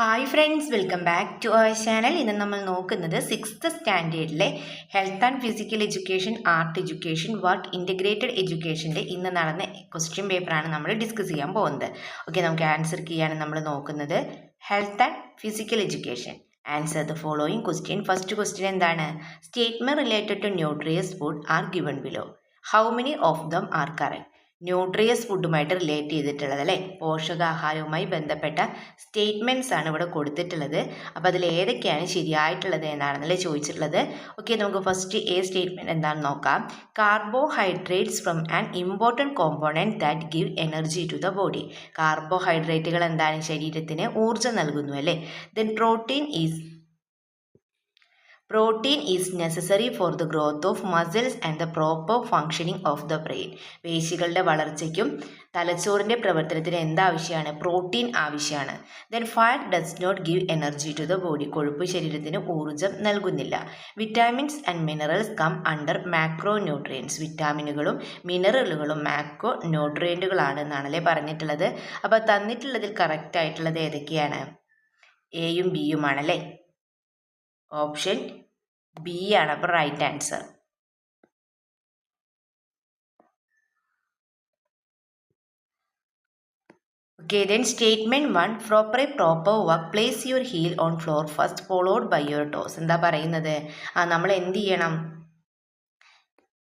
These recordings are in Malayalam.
Hi friends, welcome back to our channel. ഇന്ന് നമ്മൾ നോക്കുന്നത് 6th സ്റ്റാൻഡേർഡിലെ health and physical education, art education, work integrated എഡ്യൂക്കേഷൻ്റെ ഇന്ന് നടന്ന ക്വസ്റ്റ്യൻ പേപ്പറാണ് നമ്മൾ ഡിസ്കസ് ചെയ്യാൻ പോകുന്നത്. ഓക്കെ, നമുക്ക് ആൻസർ കീയാണ് നമ്മൾ നോക്കുന്നത്. Health and physical education. Answer the following question. First question എന്താണ്? Statement related to nutritious food are given below. How many of them are correct? Nutritious ഫുഡുമായിട്ട് റിലേറ്റ് ചെയ്തിട്ടുള്ളത് അല്ലേ, പോഷകാഹാരവുമായി ബന്ധപ്പെട്ട സ്റ്റേറ്റ്മെൻറ്റ്സ് ആണ് ഇവിടെ കൊടുത്തിട്ടുള്ളത്. അപ്പോൾ അതിൽ ഏതൊക്കെയാണ് ശരിയായിട്ടുള്ളത് എന്നാണെന്നല്ലേ ചോദിച്ചിട്ടുള്ളത്. ഓക്കെ, നമുക്ക് ഫസ്റ്റ് സ്റ്റേറ്റ്മെൻറ്റ് എന്താണെന്ന് നോക്കാം. Carbohydrates from an important component that give energy to the body. കാർബോഹൈഡ്രേറ്റുകൾ എന്താണ്? ശരീരത്തിന് ഊർജ്ജം നൽകുന്നു അല്ലേ. Then Protein is necessary for the growth of muscles and the proper functioning of the brain. പേശികളുടെ വളർച്ചയ്ക്കും തലച്ചോറിൻ്റെ പ്രവർത്തനത്തിന് എന്താവശ്യമാണ്? പ്രോട്ടീൻ ആവശ്യമാണ്. Then fat does not give energy to the body. കൊഴുപ്പ് ശരീരത്തിന് ഊർജ്ജം നൽകുന്നില്ല. Vitamins and minerals come under macro nutrients. വിറ്റാമിനുകളും മിനറലുകളും മാക്രോ ന്യൂട്രിയൻറ്റുകളാണ് എന്നാണല്ലേ പറഞ്ഞിട്ടുള്ളത്. അപ്പോൾ തന്നിട്ടുള്ളതിൽ കറക്റ്റ് ആയിട്ടുള്ളത് ഏതൊക്കെയാണ്? എയും ബിയുമാണല്ലേ. ഓപ്ഷൻ ബി ആണ് അപ്പോൾ right answer. Okay, then statement 1, proper work, place your heel on floor first followed by your toes. എന്താ പറയുന്നത്? നമ്മൾ എന്ത് ചെയ്യണം?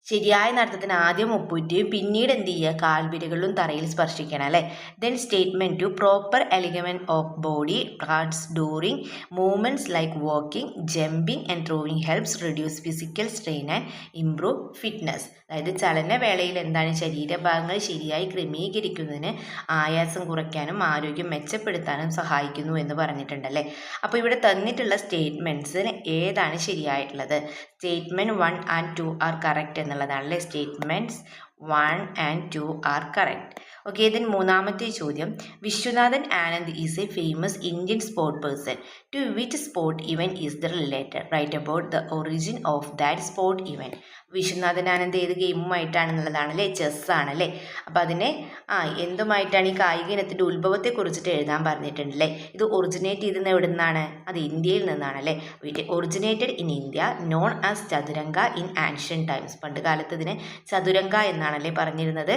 ശരിയായ നടത്തത്തിന് ആദ്യം ഒപ്പുറ്റുകയും പിന്നീട് എന്ത് ചെയ്യുക? കാൽവിരകളിലും തറയിൽ സ്പർശിക്കണം അല്ലേ. Then statement 2, proper alignment of body parts during movements like walking, jumping and throwing helps reduce physical strain and improve fitness. അതായത് ചലനവേളയിൽ എന്താണ്? ശരീരഭാഗങ്ങൾ ശരിയായി ക്രമീകരിക്കുന്നതിന് ആയാസം കുറയ്ക്കാനും ആരോഗ്യം മെച്ചപ്പെടുത്താനും സഹായിക്കുന്നു എന്ന് പറഞ്ഞിട്ടുണ്ടല്ലേ. അപ്പോൾ ഇവിടെ തന്നിട്ടുള്ള സ്റ്റേറ്റ്മെൻറ്റ്സിന് ഏതാണ് ശരിയായിട്ടുള്ളത്? സ്റ്റേറ്റ്മെൻറ്റ് 1 and 2 ആർ കറക്റ്റ് എന്നുള്ളതാണല്ലേ. Statements 1 and 2 are correct. Okay, then മൂന്നാമത്തെ ചോദ്യം. Viswanathan Anand is a famous Indian sport person. To which sport event is the related? Write about the origin of that sport event. Viswanathan Anand ഏത് ഗെയിമുമായിട്ടാണെന്നുള്ളതാണല്ലേ? ചെസ് ആണല്ലേ. അപ്പോൾ അതിനെ എന്തുമായിട്ടാണ്? ഈ കായിക ഇനത്തിൻ്റെ ഉത്ഭവത്തെ കുറിച്ചിട്ട് എഴുതാൻ പറഞ്ഞിട്ടുണ്ടല്ലേ. ഇത് ഒറിജിനേറ്റ് ചെയ്തെന്ന് എവിടെ നിന്നാണ്? അത് ഇന്ത്യയിൽ നിന്നാണല്ലേ. It originated in India, known as Chaturanga in ancient times. പണ്ട് കാലത്ത് ഇതിന് ചതുരംഗ എന്നാണല്ലേ പറഞ്ഞിരുന്നത്.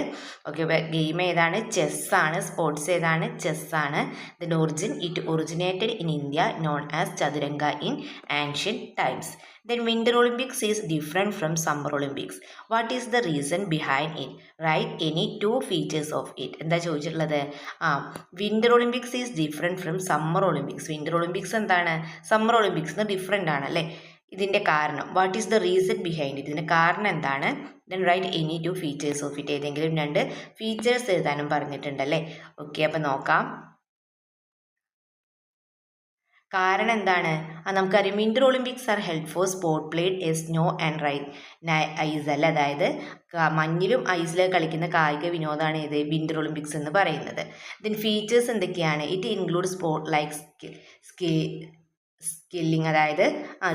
ഓക്കെ, ഗെയിം ഏതാണ്? ചെസ്സാണ്. സ്പോർട്സ് ഏതാണ്? ചെസ്സാണ്. ഇതിൻ്റെ it originated in India, known as Chaturanga in ancient times. Then Winter Olympics is different from Summer Olympics. What is the reason behind it? Write any 2 features of it. എന്താ ചോദിച്ചിട്ടുള്ളത്? Winter Olympics is different from summer Olympics. Winter Olympics എന്താണ്? സമ്മർ ഒളിമ്പിക്സിന് ഡിഫറെൻ്റ് ആണ് അല്ലേ. ഇതിൻ്റെ കാരണം, what is the reason behind it? ഇതിൻ്റെ കാരണം എന്താണ്? Then write any 2 features of it. ഏതെങ്കിലും 2 ഫീച്ചേഴ്സ് എഴുതാനും പറഞ്ഞിട്ടുണ്ടല്ലേ. ഓക്കെ, അപ്പോൾ നോക്കാം. കാരണം എന്താണ്? നമുക്കറിയാം winter Olympics are held for sport played a snow and ice അല്ല. അതായത് മഞ്ഞിലും ഐസിലും കളിക്കുന്ന കായിക വിനോദമാണ് ഇത് വിൻ്റർ ഒളിമ്പിക്സ് എന്ന് പറയുന്നത്. ദെൻ ഫീച്ചേഴ്സ് എന്തൊക്കെയാണ്? It include sport like skilling, അതായത്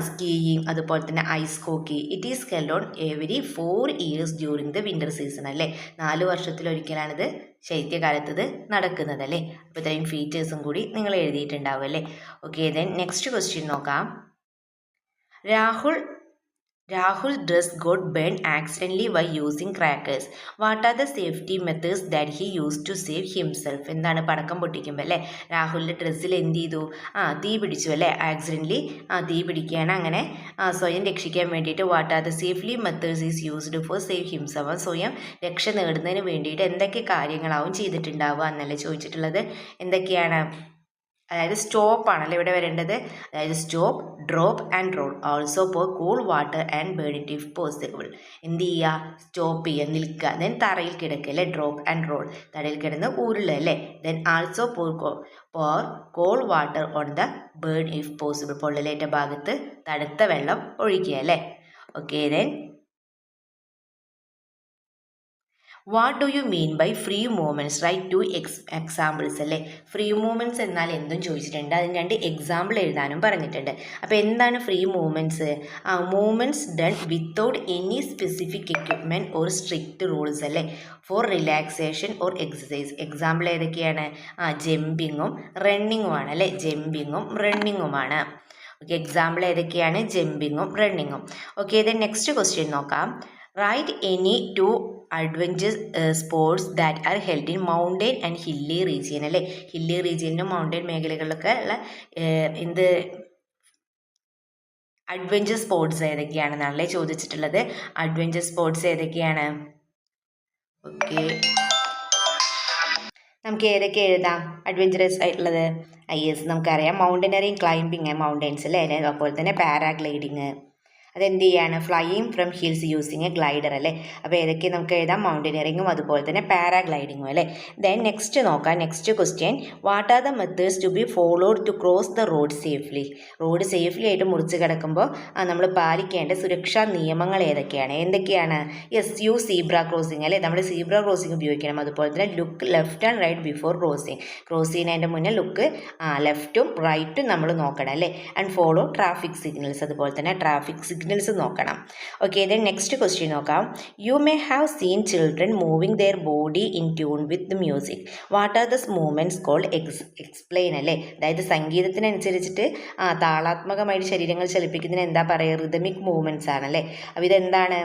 സ്കീയിങ്, അതുപോലെ തന്നെ ice hockey. It is held on every 4 years during the winter season അല്ലേ. 4 വർഷത്തിലൊരിക്കലാണിത് ശൈത്യകാലത്ത് ഇത് നടക്കുന്നത് അല്ലേ. അപ്പോൾ ഇത്രയും ഫീച്ചേഴ്സും കൂടി നിങ്ങൾ എഴുതിയിട്ടുണ്ടാവും അല്ലേ. ഓക്കെ, ദെൻ നെക്സ്റ്റ് ക്വസ്റ്റ്യൻ നോക്കാം. Rahul dress got burned accidentally while using crackers. What are the safety methods that he used to save himself? എന്താണ്? പടക്കം പൊട്ടിക്കുമ്പോൾ അല്ലേ രാഹുലിൻ്റെ ഡ്രസ്സിൽ എന്ത് ചെയ്തു? തീ പിടിച്ചു അല്ലേ. ആക്സിഡൻ്റലി തീ പിടിക്കുകയാണ്. അങ്ങനെ സ്വയം രക്ഷിക്കാൻ വേണ്ടിയിട്ട് what are the safety methods is used for save himself. സ്വയം രക്ഷ നേടുന്നതിന് വേണ്ടിയിട്ട് എന്തൊക്കെ കാര്യങ്ങളാവും ചെയ്തിട്ടുണ്ടാവുക എന്നല്ലേ ചോദിച്ചിട്ടുള്ളത്. എന്തൊക്കെയാണ്? അതായത് സ്റ്റോപ്പ് ആണല്ലോ ഇവിടെ വരേണ്ടത്. അതായത് stop, drop and roll. Also pour cool water and burn it if possible. എന്ത് ചെയ്യുക? സ്റ്റോപ്പ് ചെയ്യുക, നിൽക്കുക. ദെൻ തറയിൽ കിടക്കുക അല്ലേ. ഡ്രോപ്പ് ആൻഡ് റോൾ, തറയിൽ കിടന്ന് ഉരുളുക അല്ലേ. Then also pour cold water on the burn if possible. പൊള്ളലേറ്റ ഭാഗത്ത് തണുത്ത വെള്ളം ഒഴിക്കുക അല്ലേ. Okay, then what do you mean by free movements? Right two examples അല്ലേ. ഫ്രീ മൂവ്മെൻറ്റ്സ് എന്നാൽ എന്തും ചോദിച്ചിട്ടുണ്ട്, അതിന് 2 എക്സാമ്പിൾ എഴുതാനും പറഞ്ഞിട്ടുണ്ട്. അപ്പോൾ എന്താണ് free movements? Movements done without any specific equipment or strict rules അല്ലേ, for relaxation or exercise. Example ഏതൊക്കെയാണ്? ജമ്പിങ്ങും റണ്ണിങ്ങുമാണ് അല്ലേ, ജമ്പിങ്ങും റണ്ണിങ്ങുമാണ്. ഓക്കെ, എക്സാമ്പിൾ ഏതൊക്കെയാണ്? ജമ്പിങ്ങും റണ്ണിങ്ങും. ഓക്കെ, ദെൻ നെക്സ്റ്റ് ക്വസ്റ്റ്യൻ നോക്കാം. Write any 2 adventure sports that are held in mountain and hilly region അല്ലേ. ഹില്ലി റീജിയനിലും മൗണ്ടൻ മേഖലകളിലൊക്കെ ഉള്ള എന്ത് അഡ്വഞ്ചർ സ്പോർട്സ് ഏതൊക്കെയാണെന്നാണല്ലേ ചോദിച്ചിട്ടുള്ളത്. അഡ്വഞ്ചർ സ്പോർട്സ് ഏതൊക്കെയാണ്? ഓക്കെ, നമുക്ക് ഏതൊക്കെ എഴുതാം അഡ്വഞ്ചറസ് ആയിട്ടുള്ളത്? യെസ്, നമുക്കറിയാം മൗണ്ടനറിങ്, ക്ലൈംബിങ് മൗണ്ടൻസ് അല്ലേ, അതുപോലെ തന്നെ പാരാഗ്ലൈഡിങ്. അതെന്ത് ചെയ്യാണ്? Flying from hills using A glider അല്ലേ. അപ്പോൾ ഏതൊക്കെ നമുക്ക് എഴുതാം? മൗണ്ടനിയറിങ്ങും അതുപോലെ തന്നെ പാരാഗ്ലൈഡിങ്ങും അല്ലേ. ദെൻ നെക്സ്റ്റ് നോക്കാം. Next question, what are the methods to be followed to cross the road safely? Road safely ആയിട്ട് മുറിച്ച് കിടക്കുമ്പോൾ നമ്മൾ പാലിക്കേണ്ട സുരക്ഷാ നിയമങ്ങൾ ഏതൊക്കെയാണ്? എന്തൊക്കെയാണ്? യെസ്, യു സീബ്ര ക്രോസിങ് അല്ലേ, നമ്മൾ സീബ്ര ക്രോസിങ് ഉപയോഗിക്കണം. അതുപോലെ തന്നെ look left and right before crossing. Cross ചെയ്യുന്നതിൻ്റെ മുന്നേ ലുക്ക് ലെഫ്റ്റും റൈറ്റും നമ്മൾ നോക്കണം അല്ലേ. ആൻഡ് ഫോളോ ട്രാഫിക് സിഗ്നൽസ്, അതുപോലെ തന്നെ ട്രാഫിക് സിഗ്നൽസ് നോക്കണം. ഓക്കെ, ദെൻ നെക്സ്റ്റ് ക്വസ്റ്റ്യൻ നോക്കാം. You may have seen children moving their body in tune with the music. What are the movements called? Explain അല്ലേ. അതായത് സംഗീതത്തിനനുസരിച്ചിട്ട് താളാത്മകമായിട്ട് ശരീരങ്ങൾ ചലിപ്പിക്കുന്നതിന് എന്താ പറയുക? റിതമിക് മൂവ്മെൻറ്റ്സ് ആണല്ലേ. അപ്പോൾ ഇതെന്താണ്?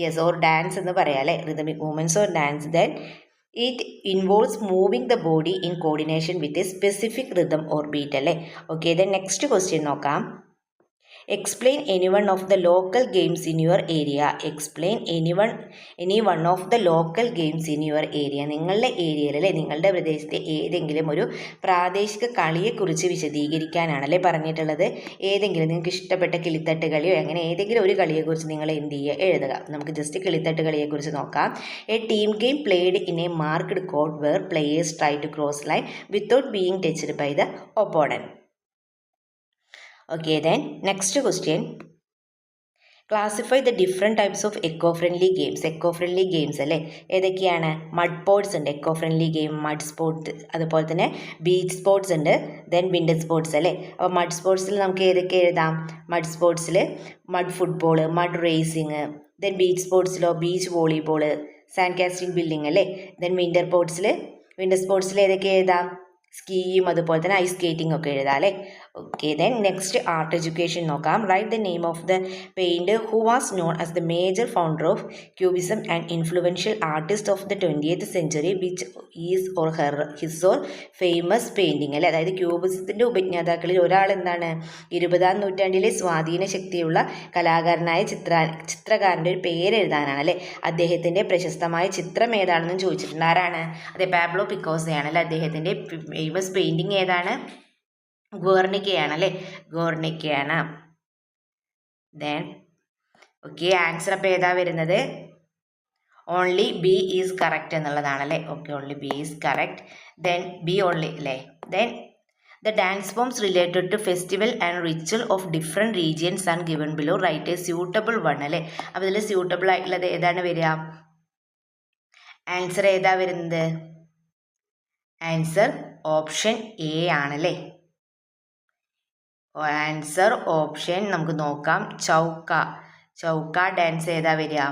യെസ്, ഓർ ഡാൻസ് എന്ന് പറയാം അല്ലേ, rhythmic movements or dance. Then it involves moving the body in coordination with a specific rhythm or beat അല്ലേ. ഓക്കെ, ദെൻ നെക്സ്റ്റ് ക്വസ്റ്റ്യൻ നോക്കാം. Explain any one of the local games in your area. Explain any one of the local games in your area. നിങ്ങളുടെ ഏരിയയിലെ, നിങ്ങളുടെ പ്രദേശത്തെ ഏതെങ്കിലും ഒരു പ്രാദേശിക കളിയെക്കുറിച്ച് വിശദീകരിക്കാനാണല്ലേ പറഞ്ഞിട്ടുള്ളത്. ഏതെങ്കിലും നിങ്ങൾക്ക് ഇഷ്ടപ്പെട്ട കിളിത്തട്ട് കളിയോ അങ്ങനെ ഏതെങ്കിലും ഒരു കളിയെക്കുറിച്ച് നിങ്ങൾ എന്ത് ചെയ്യുക? എഴുതുക. നമുക്ക് ജസ്റ്റ് കിളിത്തട്ട് കളിയെക്കുറിച്ച് നോക്കാം. A team game played in a marked court where players try to cross line without being touched by the opponent. Okay, then next question. Classify the different types of eco-friendly games. Eco-friendly games അല്ലേ, ഏതൊക്കെയാണ്? മഡ് സ്പോർട്സ് ഉണ്ട്, eco friendly game mud sports. അതുപോലെ തന്നെ ബീച്ച് സ്പോർട്സ് ഉണ്ട്, ദെൻ വിൻഡർ സ്പോർട്സ് അല്ലേ. അപ്പോൾ മഡ് സ്പോർട്സിൽ നമുക്ക് ഏതൊക്കെ എഴുതാം? മഡ് സ്പോർട്സിൽ mud football, mud racing. Then beach സ്പോർട്സിലോ beach volleyball, sand casting building അല്ലേ. ദെൻ വിൻഡർ സ്പോർട്സിൽ ഏതൊക്കെ എഴുതാം? സ്കീയും അതുപോലെ തന്നെ ഐസ് സ്കേറ്റിംഗ് ഒക്കെ എഴുതാം അല്ലേ. Okay, then next art education നോക്കാം. Write the name of the painter who was known as the major founder of cubism and influential artist of the 20th century which is or his or famous painting അല്ലേ. അതായത് ക്യൂബിസത്തിൻ്റെ ഉപജ്ഞാതാക്കളിൽ ഒരാൾ എന്താണ്? 20ാം നൂറ്റാണ്ടിലെ സ്വാധീന ശക്തിയുള്ള കലാകാരനായ ചിത്രകാരൻ്റെ ഒരു പേര് എഴുതാനാണ് അല്ലേ. അദ്ദേഹത്തിൻ്റെ പ്രശസ്തമായ ചിത്രം ഏതാണെന്നും ചോദിച്ചിട്ടുണ്ട്. ആരാണ്? അതെ, പാബ്ലോ പിക്കാസോയാണ് അല്ലേ. അദ്ദേഹത്തിൻ്റെ ഫേമസ് പെയിൻറ്റിങ് ഏതാണ്? ഗുർണിക്കയാണ് അല്ലേ, ഗുർണിക്കയാണ്. ദെൻ ഓക്കെ, ആൻസർ അപ്പോൾ ഏതാ വരുന്നത്? ഓൺലി ബി ഈസ് കറക്റ്റ് എന്നുള്ളതാണല്ലേ. Okay, only B is correct. Then B only അല്ലേ. Then the dance forms related to festival and ritual of different regions and given below. Write a suitable one അല്ലേ. അപ്പോൾ ഇതിൽ സ്യൂട്ടബിൾ ആയിട്ടുള്ളത് ഏതാണ് വരിക? ആൻസർ ഏതാ വരുന്നത്? ആൻസർ ഓപ്ഷൻ എ ആണല്ലേ. ആൻസർ ഓപ്ഷൻ നമുക്ക് നോക്കാം. ചൗക്ക ഡാൻസ് ഏതാ വരിക?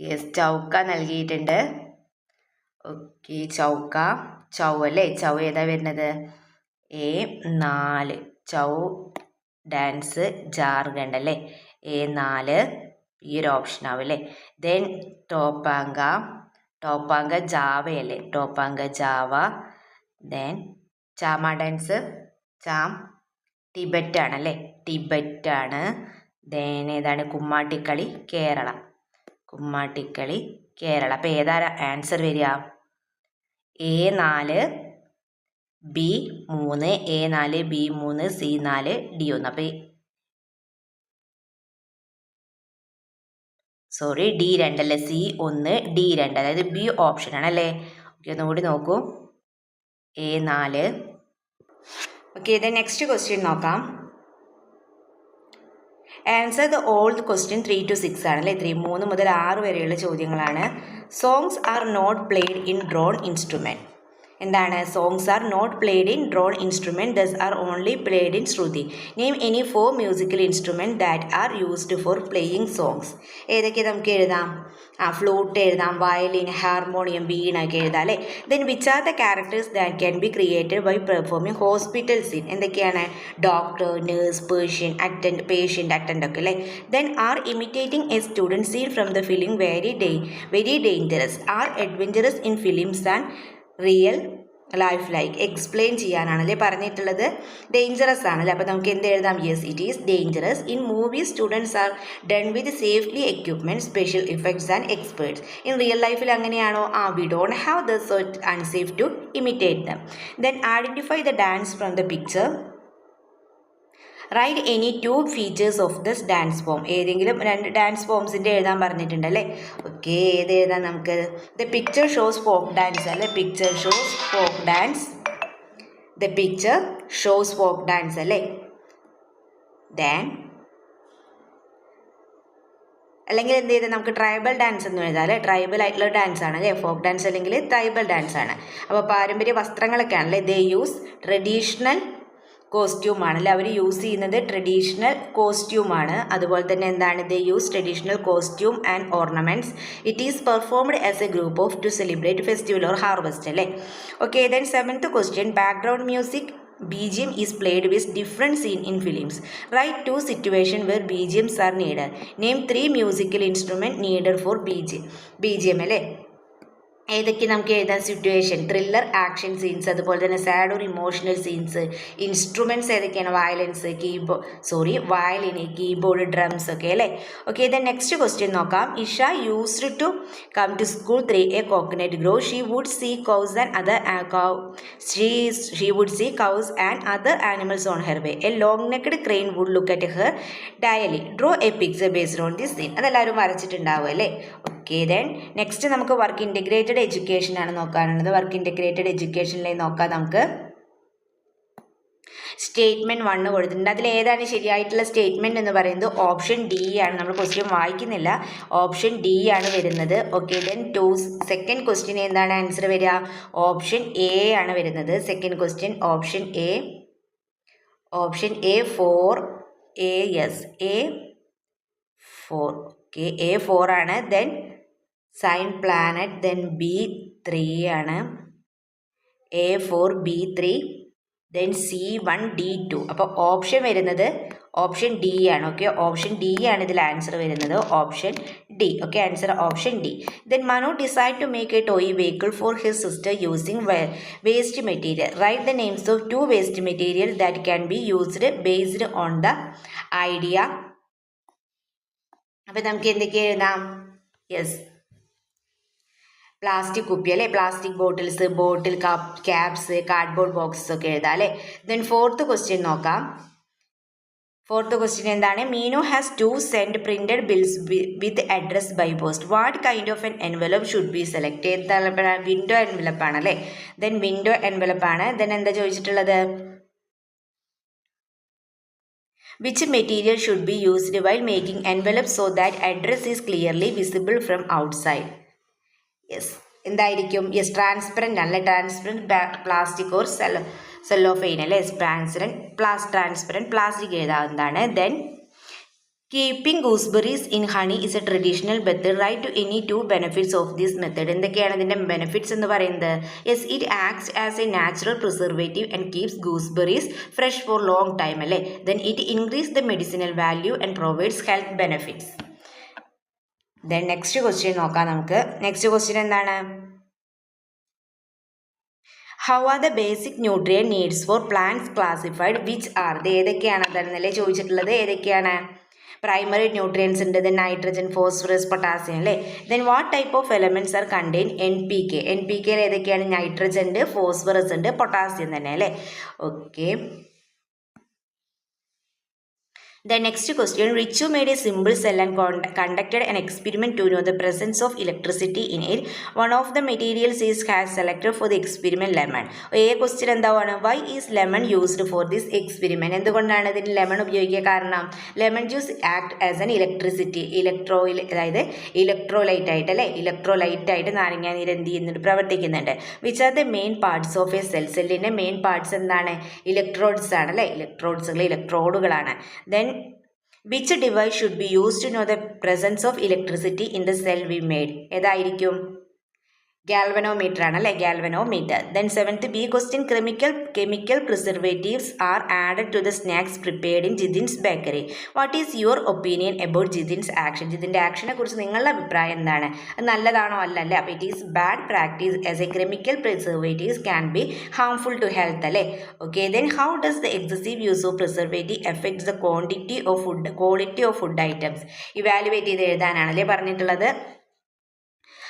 യെസ്, ചൗക്ക നൽകിയിട്ടുണ്ട്. ഓക്കെ, ചൗ അല്ലേ. ചൗ ഏതാ വരുന്നത്? A4 ചൗ ഡാൻസ് ജാർഖണ്ഡ് അല്ലേ. A4 ഈ ഒരു ഓപ്ഷൻ ആവും അല്ലേ. ദെൻ ടോപ്പാങ്ക ജാവയല്ലേ, Topeng Java. Then Cham dance Tibet ആണല്ലേ, ടിബറ്റ് ആണ്. ദെൻ ഏതാണ്? കുമ്മാട്ടിക്കളി കേരള. അപ്പോൾ ഏതാ ആൻസർ വരിക? A4 B3 A4 B3 C4 D1. അപ്പോൾ D2 അല്ലേ, C1 D2, അതായത് ബി ഓപ്ഷൻ ആണല്ലേ. ഓക്കെ, ഒന്നുകൂടി നോക്കൂ. A4. ഓക്കെ, ഇത് നെക്സ്റ്റ് ക്വസ്റ്റ്യൻ നോക്കാം. Answer the old question 3 to 6 ആണ് അല്ലേ. 3 മുതൽ 6 വരെയുള്ള ചോദ്യങ്ങളാണ്. Songs are not played in drone instrument. എന്താണ്? Songs are not played in drone instrument those are only played in shruti. Name any 4 musical instrument that are used for playing songs. ഏതൊക്കെ നമുക്ക് എഴുതാം? ഫ്ലൂട്ട് എഴുതാം, വയലിൻ, ഹാർമോണിയം, വീണ ഒക്കെ എഴുതാം അല്ലേ. Then which are the characters that can be created by performing hospital scene. എന്തൊക്കെയാണ്? ഡോക്ടർ, നേഴ്സ്, പേഷ്യൻ്റ് അറ്റൻഡ് ഒക്കെ അല്ലേ. Then are imitating a stunt scene from the film very dangerous. Are adventurous in films and real life like. Explain ചെയ്യാനാണല്ലേ പറഞ്ഞിട്ടുള്ളത്. ഡേഞ്ചറസ് ആണല്ലേ. അപ്പോൾ നമുക്ക് എന്ത് എഴുതാം? Yes, it is dangerous. In movies stunts are done with safety equipment, special effects and experts. In real ലൈഫിൽ അങ്ങനെയാണോ? We don't have the so unsafe to imitate them. Then identify the dance from the picture. Right any 2 features of this dance form. ഏതെങ്കിലും 2 ഡാൻസ് ഫോംസിൻ്റെ എഴുതാൻ പറഞ്ഞിട്ടുണ്ട് അല്ലേ. ഓക്കെ, ഏത് എഴുതാം നമുക്ക്? The picture shows folk dance അല്ലേ. Picture shows folk dance. The picture shows folk dance അല്ലേ. ദെൻ അല്ലെങ്കിൽ എന്ത് ചെയ്താൽ നമുക്ക് ട്രൈബൽ ഡാൻസ് എന്ന് എഴുതാം അല്ലേ. ട്രൈബൽ ആയിട്ടുള്ള ഡാൻസ് ആണ് അല്ലേ. ഫോക്ക് ഡാൻസ് അല്ലെങ്കിൽ ട്രൈബൽ ഡാൻസ് ആണ്. അപ്പോൾ പാരമ്പര്യ വസ്ത്രങ്ങളൊക്കെ ആണല്ലേ. ദേ യൂസ് ട്രഡീഷണൽ കോസ്റ്റ്യൂമാണല്ലേ. അവർ യൂസ് ചെയ്യുന്നത് ട്രഡീഷണൽ കോസ്റ്റ്യൂമാണ്. അതുപോലെ തന്നെ എന്താണ്? They use traditional costume and ornaments. It is performed as a group of to celebrate festival or harvest അല്ലേ. Okay, then 7th question. Background music BGM is played with different scene in films. Write 2 situations where BGMs are needed. Name 3 musical instruments needed for BGM അല്ലേ. ഏതൊക്കെ നമുക്ക് എഴുതാൻ? സിറ്റുവേഷൻ, ത്രില്ലർ, ആക്ഷൻ സീൻസ്, അതുപോലെ തന്നെ സാഡ് ഒരു ഇമോഷണൽ സീൻസ്. ഇൻസ്ട്രുമെൻറ്റ്സ് ഏതൊക്കെയാണ്? വയലിൻ, കീബോർഡ്, ഡ്രംസ് ഒക്കെ അല്ലേ. ഓക്കെ, ദെൻ നെക്സ്റ്റ് ക്വസ്റ്റ്യൻ നോക്കാം. Isha used to come to school 3 a coconut grove. She would see cows and other animals on her way. A long-necked crane would look at her daily. Draw a picture based on this scene. അതെല്ലാവരും വരച്ചിട്ടുണ്ടാവും അല്ലേ. ഓക്കെ, ദെൻ നെക്സ്റ്റ് നമുക്ക് വർക്ക് ഇൻ്റഗ്രേറ്റഡ് എഡ്യൂക്കേഷൻ ആണ് നോക്കാനുള്ളത്. വർക്ക് ഇൻ്റഗ്രേറ്റഡ് എഡ്യൂക്കേഷനിലേക്ക് നോക്കാം നമുക്ക്. സ്റ്റേറ്റ്മെൻറ്റ് 1 കൊടുത്തിട്ടുണ്ട്. അതിൽ ഏതാണ് ശരിയായിട്ടുള്ള സ്റ്റേറ്റ്മെൻറ്റ് എന്ന് പറയുന്നത്? ഓപ്ഷൻ ഡി ആണ്. നമ്മൾ ക്വസ്റ്റ്യൻ വായിക്കുന്നില്ല. ഓപ്ഷൻ ഡി ആണ് വരുന്നത്. ഓക്കെ, ദെൻ സെക്കൻഡ് ക്വസ്റ്റ്യൻ എന്താണ് ആൻസർ വരിക? ഓപ്ഷൻ എ ആണ് വരുന്നത്. Second question option A. Option A 4 A. Yes, A4. Okay, A4 ആണ്. Then sign planet. Then B3 ആണ്. A4 B3. Then C1 D2. അപ്പോൾ ഓപ്ഷൻ വരുന്നത് ഓപ്ഷൻ ഡി ആണ്. ഓക്കെ, ഓപ്ഷൻ ഡി ആണ് ഇതിൽ ആൻസർ വരുന്നത്. Option D. Okay, answer option D. Then Manu decide to make a toy vehicle for his sister using waste material. Write the names of 2 waste material that can be used based on the idea. അപ്പം നമുക്ക് എന്തൊക്കെ എഴുതാം? യെസ്, പ്ലാസ്റ്റിക് കുപ്പി അല്ലേ. Plastic bottle, caps, cardboard boxes ഒക്കെ എഴുതാം അല്ലേ. ദെൻ 4th ക്വസ്റ്റ്യൻ നോക്കാം. 4th ക്വസ്റ്റ്യൻ എന്താണ്? Meenu has 2 send printed bills with address by post. What kind of en envelope should be select? Window envelope ആണ് അല്ലേ. ദെൻ വിൻഡോ എൻവലപ്പ് ആണ്. ദെൻ എന്താ ചോദിച്ചിട്ടുള്ളത്? Which material should be used while making envelopes so that address is clearly visible from outside? Yes, എന്തായിരിക്കും? യെസ്, ട്രാൻസ്പെറൻറ്റ് അല്ലേ. ട്രാൻസ്പെറൻറ്റ് പ്ലാസ്റ്റിക് ഓർ സെല്ലോഫെയിൻ അല്ലേ. ട്രാൻസ്പെറൻറ്റ് പ്ലാസ്റ്റിക് എഴുതാവുന്നതാണ്. Then keeping gooseberries in honey is a traditional method. Write to any 2 benefits of this method. എന്തൊക്കെയാണ് ഇതിൻ്റെ ബെനിഫിറ്റ്സ് എന്ന് പറയുന്നത്? Yes, it acts as a natural preservative and keeps gooseberries fresh for long time അല്ലേ. Then it increase the medicinal value and provides health benefits. Then next question നോക്കാം നമുക്ക്. നെക്സ്റ്റ് ക്വസ്റ്റ്യൻ എന്താണ്? How are the basic nutrient needs four plants classified? Which are? ഇത് ഏതൊക്കെയാണ് അതെന്നല്ലേ ചോദിച്ചിട്ടുള്ളത്. ഏതൊക്കെയാണ്? പ്രൈമറി ന്യൂട്രിയൻസ് ഉണ്ട്. ദെൻ നൈട്രജൻ, ഫോസ്ഫറസ്, പൊട്ടാസ്യം അല്ലേ. Then what type of elements are contain? NPK. NPKയിൽ ഏതൊക്കെയാണ്? നൈട്രജൻ ഉണ്ട്, ഫോസ്ഫറസ് ഉണ്ട്, പൊട്ടാസ്യം തന്നെ അല്ലേ. Okay, The next question, Richu made a simple cell and conducted an experiment to know the presence of electricity in it. One of the materials is has selected for the experiment lemon. Question എന്താണ്, why is lemon used for this experiment? എന്തുകൊണ്ടാണ് ഇതിന് ലെമൺ ഉപയോഗിക്കുക? കാരണം lemon juice act as an electricity, അതായത് ഇലക്ട്രോലൈറ്റ് ആയിട്ട് അല്ലേ, ഇലക്ട്രോലൈറ്റ് ആയിട്ട് നാരങ്ങാനീര് എന്ത് ചെയ്യുന്നുണ്ട്, പ്രവർത്തിക്കുന്നുണ്ട്. Which are the main parts of a cell? സെല്ലിന്റെ മെയിൻ പാർട്സ് എന്താണ്? ഇലക്ട്രോഡ്സ് ആണ് അല്ലേ, ഇലക്ട്രോഡുകളാണ്. Then which device should be used to know the presence of electricity in the cell we made? ഏതായിരിക്കും? ഗാൽവനോമീറ്റർ ആണ് അല്ലേ, galvanometer. Then 7th B question, chemical preservatives are added to the snacks prepared in Jidin's bakery. What is your opinion about Jidin's action? ജിതിൻ്റെ ആക്ഷനെ കുറിച്ച് നിങ്ങളുടെ അഭിപ്രായം എന്താണ്? അത് നല്ലതാണോ അല്ലല്ലേ? അപ്പോൾ it is bad practice as a chemical preservatives can be harmful to health അല്ലേ. Okay, then how does the excessive use of preservative affects the quality of food items? Evaluate ചെയ്ത് എഴുതാനാണല്ലേ പറഞ്ഞിട്ടുള്ളത്.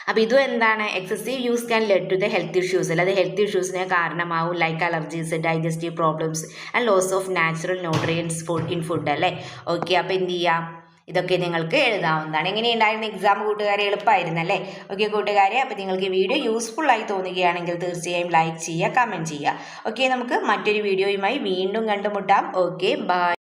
അപ്പോൾ ഇതും എന്താണ്, excessive use can lead to the health issues, അല്ലാതെ ഹെൽത്ത് ഇഷ്യൂസിന് കാരണമാവും, like allergies, digestive problems and loss of natural nutrients in food അല്ലേ. ഓക്കെ, അപ്പോൾ എന്ത് ചെയ്യാം, ഇതൊക്കെ നിങ്ങൾക്ക് എഴുതാവുന്നതാണ്. എങ്ങനെയുണ്ടായിരുന്ന എക്സാം കൂട്ടുകാരെ? എളുപ്പമായിരുന്നല്ലേ? ഓക്കെ കൂട്ടുകാരെ, അപ്പോൾ നിങ്ങൾക്ക് ഈ വീഡിയോ യൂസ്ഫുൾ ആയി തോന്നുകയാണെങ്കിൽ തീർച്ചയായും ലൈക്ക് ചെയ്യുക, കമൻറ്റ് ചെയ്യുക. ഓക്കെ, നമുക്ക് മറ്റൊരു വീഡിയോയുമായി വീണ്ടും കണ്ടുമുട്ടാം. Okay, by.